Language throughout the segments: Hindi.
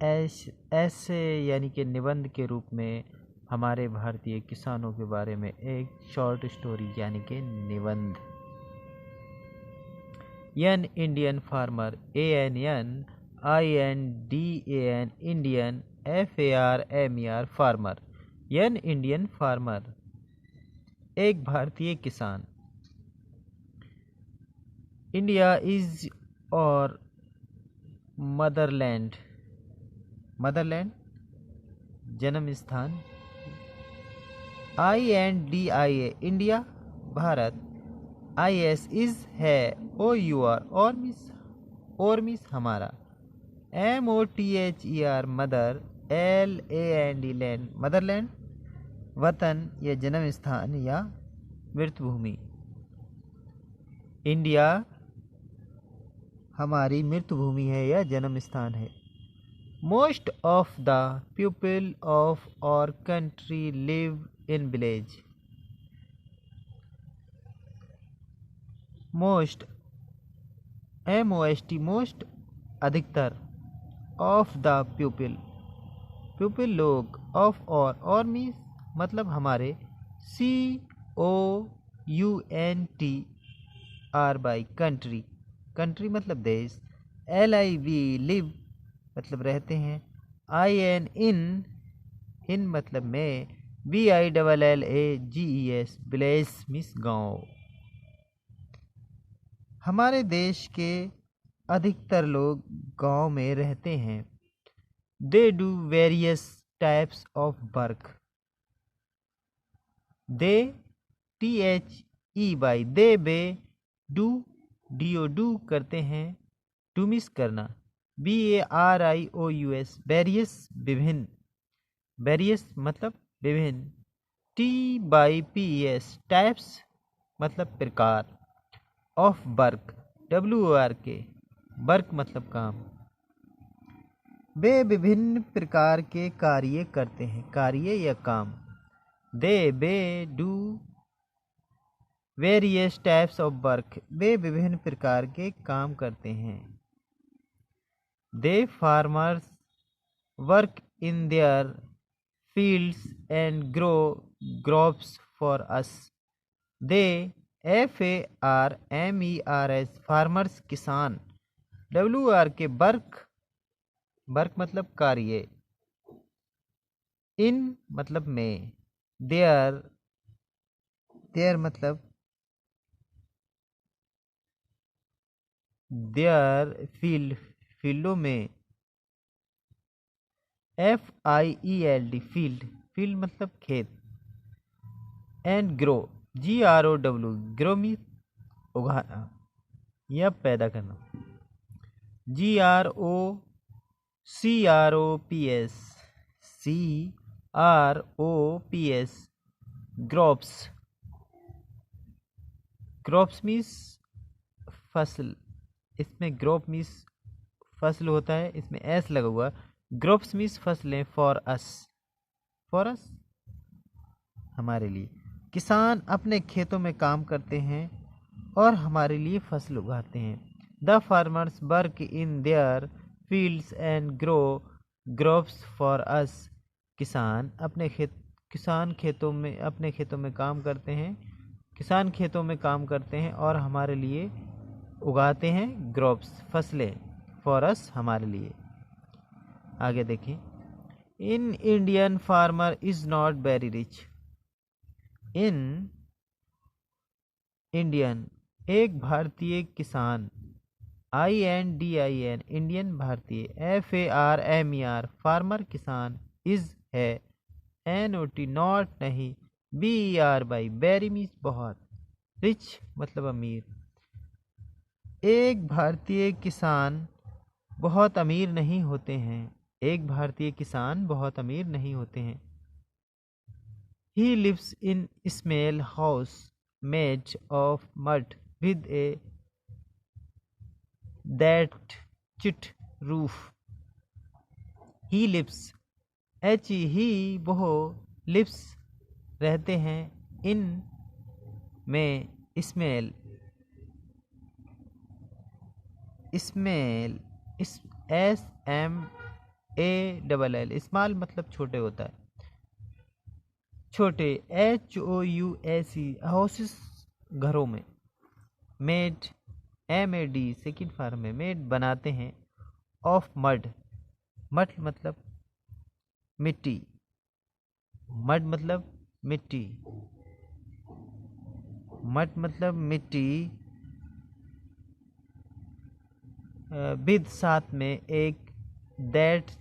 ऐसे यानी कि निबंध के रूप में हमारे भारतीय किसानों के बारे में एक शॉर्ट स्टोरी यानी कि निबंध। An Indian farmer, ANNINDAN Indian, FARMER farmer. An Indian farmer एक भारतीय किसान। इंडिया इज और मदरलैंड, मदरलैंड जन्म स्थान। INDIA India Bharat. IS is है, OUR और मिस हमारा। MOTHER mother, LAND land Motherland वतन या जन्म स्थान या मृतभूमि। इंडिया हमारी मृतभूमि है या जन्म स्थान है। Most of the people of our country live in village. Most, MOST most अधिकतर, ऑफ द पीपल लोग, ऑफ और मीन्स मतलब हमारे, COUNTRY कंट्री मतलब देश। LIV लिव मतलब रहते हैं। IN इन मतलब में। VILLAGES विलेज मीन्स गाँव। हमारे देश के अधिकतर लोग गांव में रहते हैं। They do various types of work. They THEY they बे डू डू करते हैं, डू मिस करना। BARIOUS वेरियस विभिन्न, वेरियस मतलब विभिन्न। TYPES टाइप्स मतलब प्रकार ऑफ वर्क। WORK वर्क मतलब काम। वे विभिन्न प्रकार के कार्य करते हैं, कार्य या काम। They do various types of work वे विभिन्न प्रकार के काम करते हैं। They farmers work in their fields and grow crops for us. They FARMERS farmers किसान। WORK वर्क मतलब कार्य। इन मतलब में। देयर मतलब देयर फील्डों में। FIELD फील्ड मतलब खेत। एंड ग्रो GROW मीन उगाना या पैदा करना। CROPS क्रॉप्स मीन्स फसल। इसमें क्रॉप मीन्स फसल होता है, इसमें S लगा हुआ। क्रॉप्स मीन्स फसलें। फॉर अस हमारे लिए। किसान अपने खेतों में काम करते हैं और हमारे लिए फसल उगाते हैं। The farmers work in their fields and grow crops for अस। किसान अपने खेतों में काम करते हैं, किसान खेतों में काम करते हैं और हमारे लिए उगाते हैं क्रॉप्स फसलें। फॉर अस हमारे लिए। आगे देखें। In Indian farmer is not very rich. In Indian एक भारतीय किसान। INDIN इंडियन भारतीय। FARMER फार्मर किसान। इज है। NOT नॉट नहीं। BERY वेरी मीन्स बहुत। रिच मतलब अमीर। एक भारतीय किसान बहुत अमीर नहीं होते हैं। एक भारतीय किसान बहुत अमीर नहीं होते हैं। He lives in small house made of mud with a thatched roof. He lives he वो lives रहते हैं, in में small SMALL ALL। स्मॉल मतलब छोटे होता है, छोटे। HOUSE हाउसेस घरों में। मेड MAD सेकेंड फॉर्म में, मेड बनाते हैं। ऑफ मड, मड मतलब मिट्टी, मड मतलब मिट्टी, मड मतलब मिट्टी। विद साथ में एक that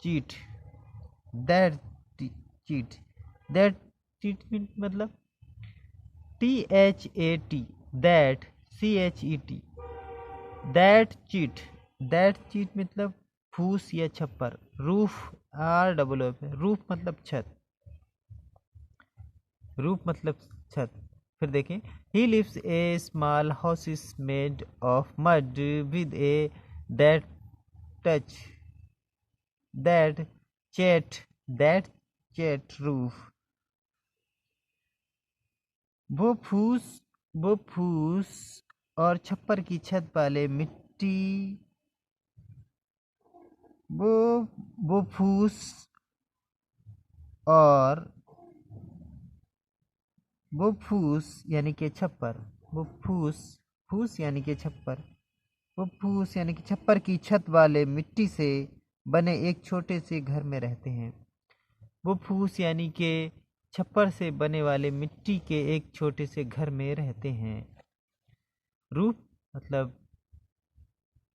cheat, that cheat, that cheat मतलब THAT, that CHET, that cheat, that cheat मतलब फूस या छप्पर। रूफ ROOF, रूफ मतलब छत, रूफ मतलब छत। फिर देखें, he lives a small house is made of mud with a thatched, thatched, thatched roof. वो फूस और छप्पर की छत वाले मिट्टी, वो फूस और वो फूस यानी कि छप्पर, वो फूस यानी कि छप्पर, वो फूस यानी कि छप्पर की छत वाले मिट्टी से बने एक छोटे से घर में रहते हैं। वो फूस यानी कि छप्पर से बने वाले मिट्टी के एक छोटे से घर में रहते हैं। रूफ मतलब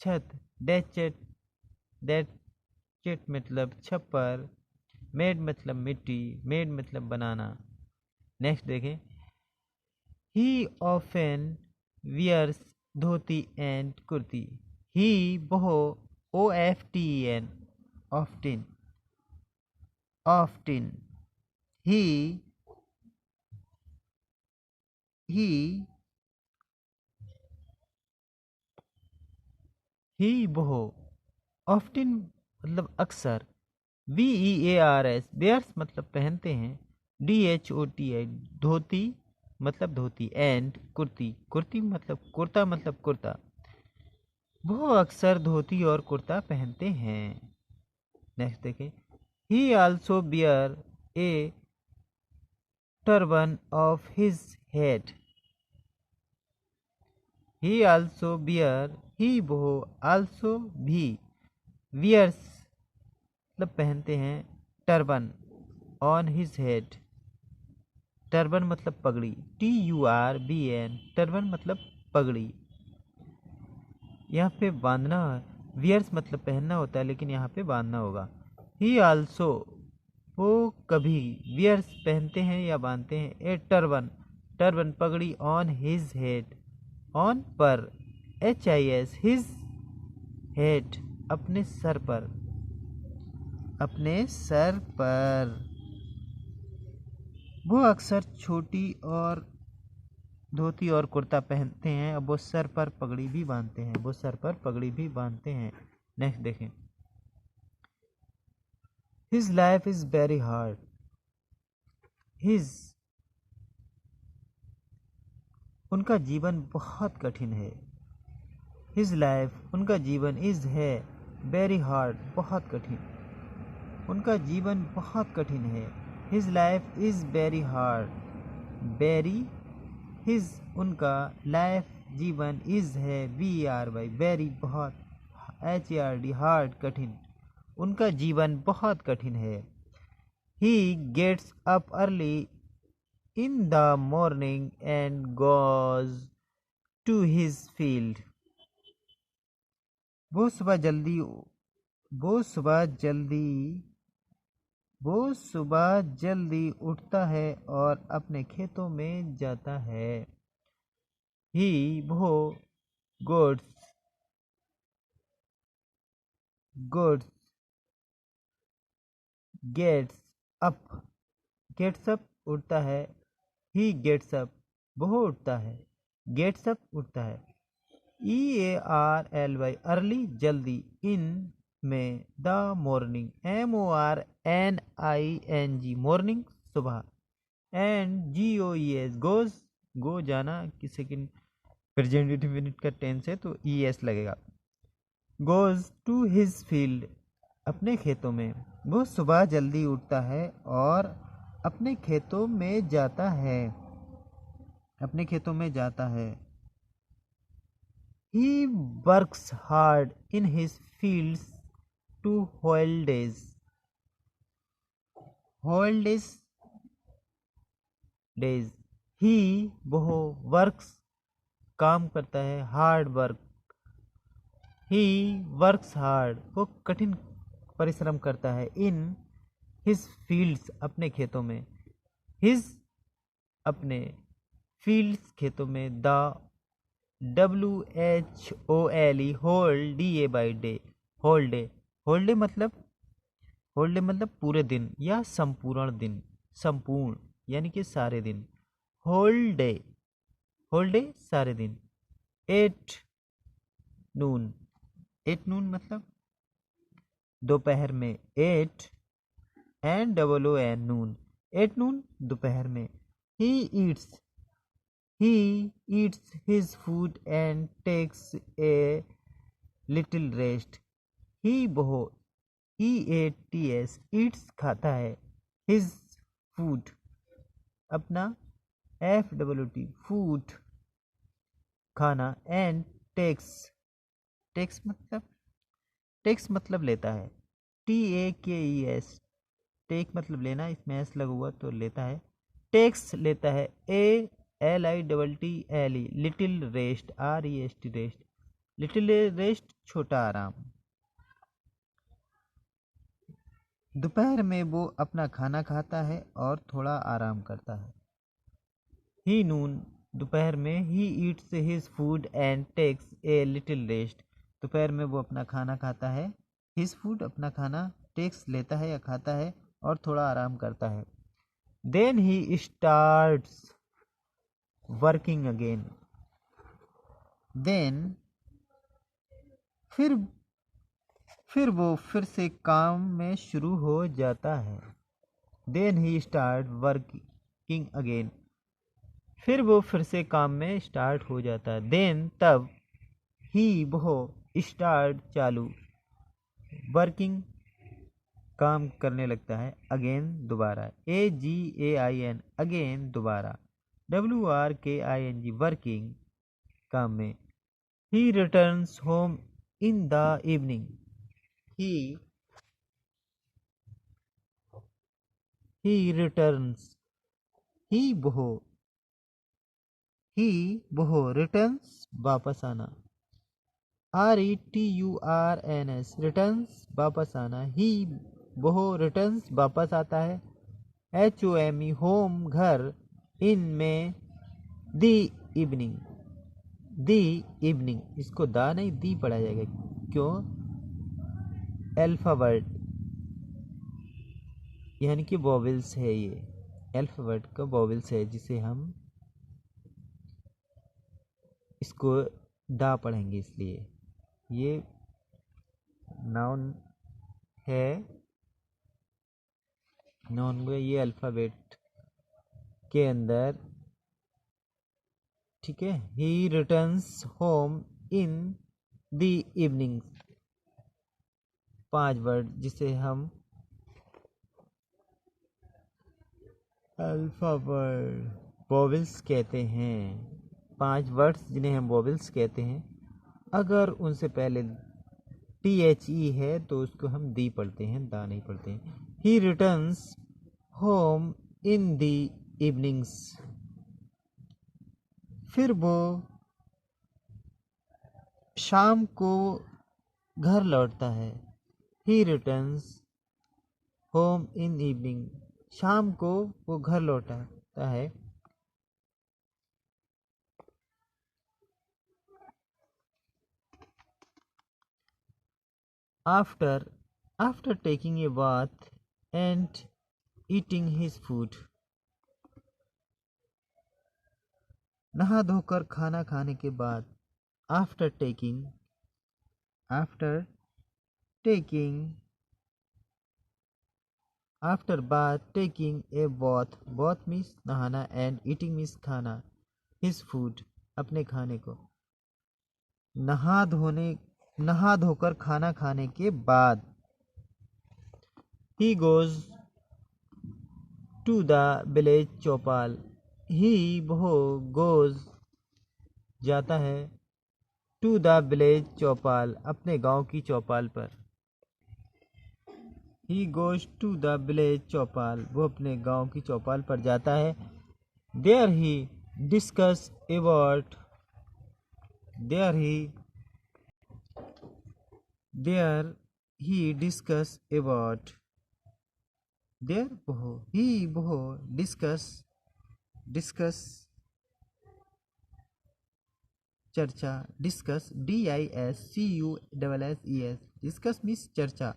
छत, दैट चेट मतलब छप्पर, मेड मतलब मिट्टी, मेड मतलब बनाना। नेक्स्ट देखें, he often wears dhoti and kurti. He वो OFTEN, ऑफ्टिन, ऑफ्टिन। ही ही ही वो, ऑफ्टिन मतलब अक्सर। BEARS बेयर्स मतलब पहनते हैं। DHOTI धोती मतलब धोती, एंड कुर्ती, कुर्ती मतलब कुर्ता मतलब कुर्ता। वो अक्सर धोती और कुर्ता पहनते हैं। नेक्स्ट देखें, he also bear a turban of his head. He also bear, he वो आल्सो भी, वियर्स मतलब पहनते हैं, turban on his head, turban मतलब पगड़ी, TURBN, टर्बन मतलब पगड़ी। यहाँ पे बांधना, वियर्स मतलब पहनना होता है, लेकिन यहाँ पे बांधना होगा। ही आल्सो वो कभी, वियर्स पहनते हैं या बांधते हैं, ए टर्बन, टर्बन पगड़ी, ऑन हिज हेड, ऑन पर, HIS हिज हेड अपने सर पर, अपने सर पर। वो अक्सर छोटी और धोती और कुर्ता पहनते हैं। अब वो सर पर पगड़ी भी बांधते हैं, वो सर पर पगड़ी भी बांधते हैं। नेक्स्ट देखें, his life is very hard. His उनका जीवन बहुत कठिन है। हिज लाइफ उनका जीवन, इज है, वेरी हार्ड बहुत कठिन, उनका जीवन बहुत कठिन है। His life is very hard, very, his उनका, लाइफ जीवन, इज है, BERY वेरी बहुत, HARD हार्ड कठिन, उनका जीवन बहुत कठिन है। He gets up early in the morning and goes to his field. वो सुबह जल्दी वो सुबह जल्दी वो सुबह जल्दी उठता है और अपने खेतों में जाता है। ही वो गोड्स गुड्स गेट्स अप, गेट्स अप उठता है। ही गेट्स अप वो उठता है, गेट्स अप उठता है। EARLY अर्ली जल्दी, इन में, द मॉर्निंग MORNING मॉर्निंग सुबह, एंड GOES गोज, गो जाना, कि सेकेंड प्रेजेंट इंडेफिनिट का टेंस है तो ES लगेगा। गोज टू हिज फील्ड अपने खेतों में। वो सुबह जल्दी उठता है और अपने खेतों में जाता है। अपने खेतों में जाता है। He works hard in his fields to holidays. Holidays days. He वो works काम करता है, hard work. He works hard वो कठिन परिश्रम करता है। इन हिज फील्ड्स अपने खेतों में। हिज अपने फील्ड्स खेतों में। The WHOLE whole DA whole day. Whole day मतलब पूरे दिन या संपूर्ण दिन। संपूर्ण यानी कि सारे दिन। होल डे सारे दिन। एट नून मतलब दोपहर में। At NOON noon. At noon दोपहर में। He eats his food and takes a little rest. He EATS eats खाता है। हिज फूड अपना। FWT फूड खाना। एंड टेक्स मतलब लेता है। TAKES टेक मतलब लेना, इसमें एस लगा हुआ तो लेता है। टेक्स लेता है। LITTLE little rest REST rest. Little rest छोटा आराम। दोपहर में वो अपना खाना खाता है और थोड़ा आराम करता है। ही नून दोपहर में। He eats his food and takes a little rest. दोपहर में वो अपना खाना खाता है। हिज फूड अपना खाना। टेक्स लेता है या खाता है और थोड़ा आराम करता है। Then he starts working again. Then फिर वो फिर से काम में शुरू हो जाता है। Then he start working again. फिर वो फिर से काम में स्टार्ट हो जाता है। देन तब ही वो स्टार्ट चालू। वर्किंग काम करने लगता है। अगेन दोबारा। AGAIN अगेन दोबारा। WORKING वर्किंग काम में। He returns home in the evening. He returns he वो रिटर्न्स वापस आना। RETURNS रिटर्न्स वापस आना। ही वो रिटर्न्स वापस आता है। HOME होम घर। इन में दी इवनिंग इसको दा नहीं दी पढ़ा जाएगा। क्यों? अल्फाबेट यानी कि वोवेल्स है। ये अल्फाबेट का वोवेल्स है जिसे हम इसको दा पढ़ेंगे, इसलिए ये नाउन है। नाउन में ये अल्फाबेट के अंदर। ठीक है। He returns home in the evening 5 word जिसे हम अल्फाबेट वोवेल्स कहते हैं। 5 वर्ड्स जिन्हें हम वोवेल्स कहते हैं। अगर उनसे पहले THE है तो उसको हम दी पढ़ते हैं, दा नहीं पढ़ते हैं। He returns home in the evenings. फिर वो शाम को घर लौटता है। He returns home in evening शाम को वो घर लौटता है। After taking a bath and eating his food. नहा धोकर खाना खाने के बाद। After taking after bath taking a bath means नहाना एंड ईटिंग मीन्स खाना। हिज फूड अपने खाने को। नहा धोकर खाना खाने के बाद। He goes to the village चौपाल। ही वो गोज जाता है, टू द विलेज चौपाल अपने गांव की चौपाल पर। He goes to the village chaupal वो अपने गांव की चौपाल पर जाता है। There he discuss about there he discuss about there वो डिस्कस चर्चा, डिस्कस DISCUSSES, डिस्कस मीन्स चर्चा,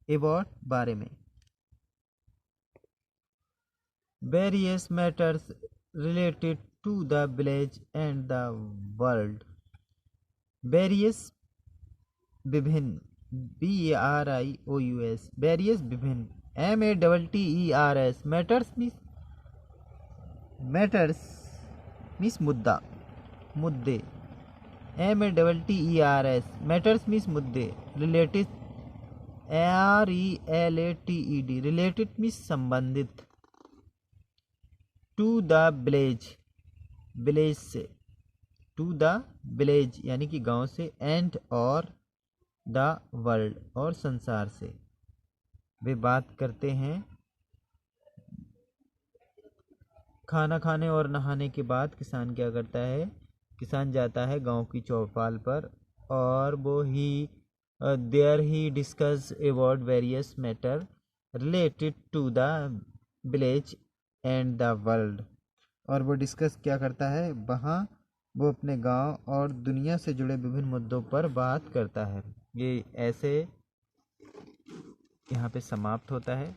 अबाउट बारे में। Various matters related to the village and the world. Various विभिन्न, BARIOUS, वेरियस विभिन्न, MATTERS, मैटर्स मीन्स मुद्दा, मुद्दे, MATTERS, मैटर्स मीन्स मुद्दे, रिलेटेड RELATED, रिलेटेड मीन्स संबंधित, टू द विलेज, विलेज से, टू द विलेज यानी कि गांव से, एंड और द वर्ल्ड और संसार से वे बात करते हैं। खाना खाने और नहाने के बाद किसान क्या करता है, किसान जाता है गांव की चौपाल पर और वो there he discuss about various matter related to the village and the world. और वो डिस्कस क्या करता है, वहाँ वो अपने गांव और दुनिया से जुड़े विभिन्न मुद्दों पर बात करता है। ये ऐसे यहाँ पे समाप्त होता है।